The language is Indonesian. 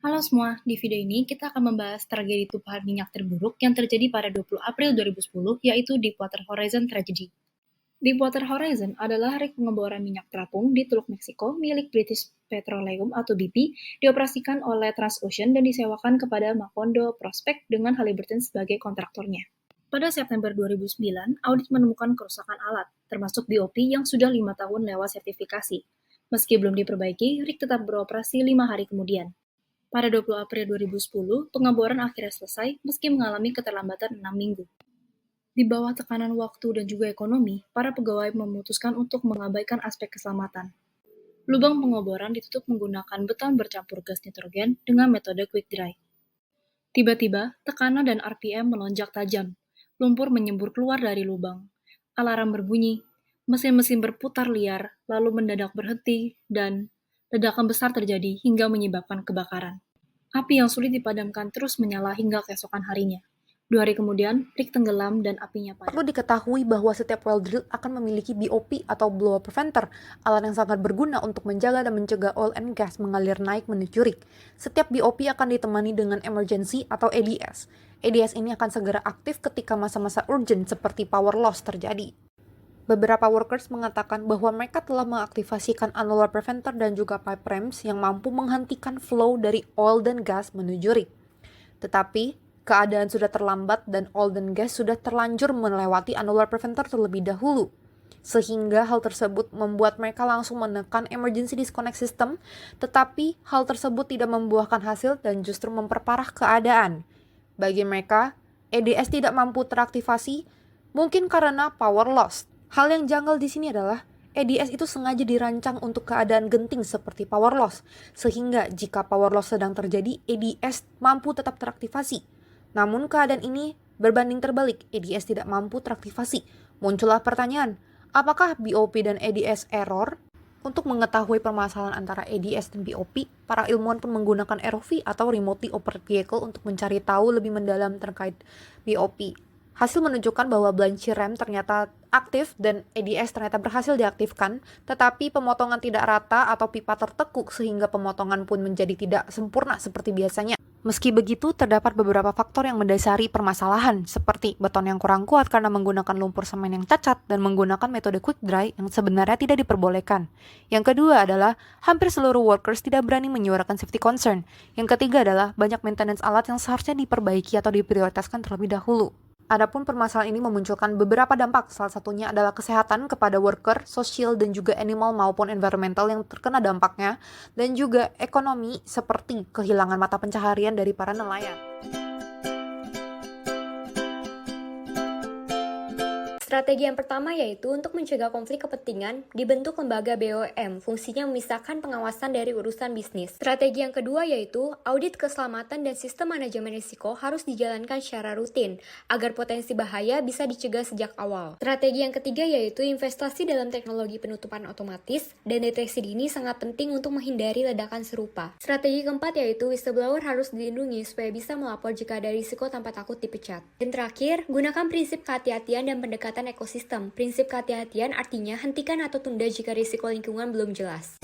Halo semua, di video ini kita akan membahas tragedi tumpahan minyak terburuk yang terjadi pada 20 April 2010, yaitu Deepwater Horizon Tragedy. Deepwater Horizon adalah rig pengeboran minyak terapung di Teluk Meksiko milik British Petroleum atau BP, dioperasikan oleh Transocean dan disewakan kepada Macondo Prospect dengan Halliburton sebagai kontraktornya. Pada September 2009, audit menemukan kerusakan alat, termasuk BOP yang sudah 5 tahun lewat sertifikasi. Meski belum diperbaiki, rig tetap beroperasi 5 hari kemudian. Pada 20 April 2010, pengeboran akhirnya selesai meski mengalami keterlambatan 6 minggu. Di bawah tekanan waktu dan juga ekonomi, para pegawai memutuskan untuk mengabaikan aspek keselamatan. Lubang pengeboran ditutup menggunakan beton bercampur gas nitrogen dengan metode quick dry. Tiba-tiba, tekanan dan RPM melonjak tajam. Lumpur menyembur keluar dari lubang. Alarm berbunyi, mesin-mesin berputar liar, lalu mendadak berhenti, dan ledakan besar terjadi hingga menyebabkan kebakaran. Api yang sulit dipadamkan terus menyala hingga keesokan harinya. 2 hari kemudian, rig tenggelam dan apinya padam. Perlu diketahui bahwa setiap well drill akan memiliki BOP atau blower preventer, alat yang sangat berguna untuk menjaga dan mencegah oil and gas mengalir naik menuju rig. Setiap BOP akan ditemani dengan emergency atau EDS. EDS ini akan segera aktif ketika masa-masa urgent seperti power loss terjadi. Beberapa workers mengatakan bahwa mereka telah mengaktifasikan annular preventer dan juga pipe ramps yang mampu menghentikan flow dari oil dan gas menuju rig. Tetapi, keadaan sudah terlambat dan oil dan gas sudah terlanjur melewati annular preventer terlebih dahulu. Sehingga hal tersebut membuat mereka langsung menekan emergency disconnect system, tetapi hal tersebut tidak membuahkan hasil dan justru memperparah keadaan. Bagi mereka, EDS tidak mampu teraktivasi, mungkin karena power loss. Hal yang janggal di sini adalah EDS itu sengaja dirancang untuk keadaan genting seperti power loss, sehingga jika power loss sedang terjadi, EDS mampu tetap teraktivasi. Namun keadaan ini berbanding terbalik, EDS tidak mampu teraktivasi. Muncullah pertanyaan, apakah BOP dan EDS error? Untuk mengetahui permasalahan antara EDS dan BOP, para ilmuwan pun menggunakan ROV atau Remotely Operated Vehicle untuk mencari tahu lebih mendalam terkait BOP. Hasil menunjukkan bahwa Blanchie Ram ternyata aktif dan EDS ternyata berhasil diaktifkan, tetapi pemotongan tidak rata atau pipa tertekuk sehingga pemotongan pun menjadi tidak sempurna seperti biasanya. Meski begitu, terdapat beberapa faktor yang mendasari permasalahan, seperti beton yang kurang kuat karena menggunakan lumpur semen yang cacat dan menggunakan metode quick dry yang sebenarnya tidak diperbolehkan. Yang kedua adalah, hampir seluruh workers tidak berani menyuarakan safety concern. Yang ketiga adalah, banyak maintenance alat yang seharusnya diperbaiki atau diprioritaskan terlebih dahulu. Adapun permasalahan ini memunculkan beberapa dampak, salah satunya adalah kesehatan kepada worker, sosial, dan juga animal maupun environmental yang terkena dampaknya, dan juga ekonomi seperti kehilangan mata pencaharian dari para nelayan. Strategi yang pertama yaitu untuk mencegah konflik kepentingan, dibentuk lembaga BOM, fungsinya memisahkan pengawasan dari urusan bisnis. Strategi yang kedua yaitu audit keselamatan dan sistem manajemen risiko harus dijalankan secara rutin, agar potensi bahaya bisa dicegah sejak awal. Strategi yang ketiga yaitu investasi dalam teknologi penutupan otomatis, dan deteksi dini sangat penting untuk menghindari ledakan serupa. Strategi keempat yaitu whistleblower harus dilindungi supaya bisa melapor jika ada risiko tanpa takut dipecat. Dan terakhir, gunakan prinsip kehati-hatian dan pendekatan ekosistem. Prinsip kehati-hatian artinya hentikan atau tunda jika risiko lingkungan belum jelas.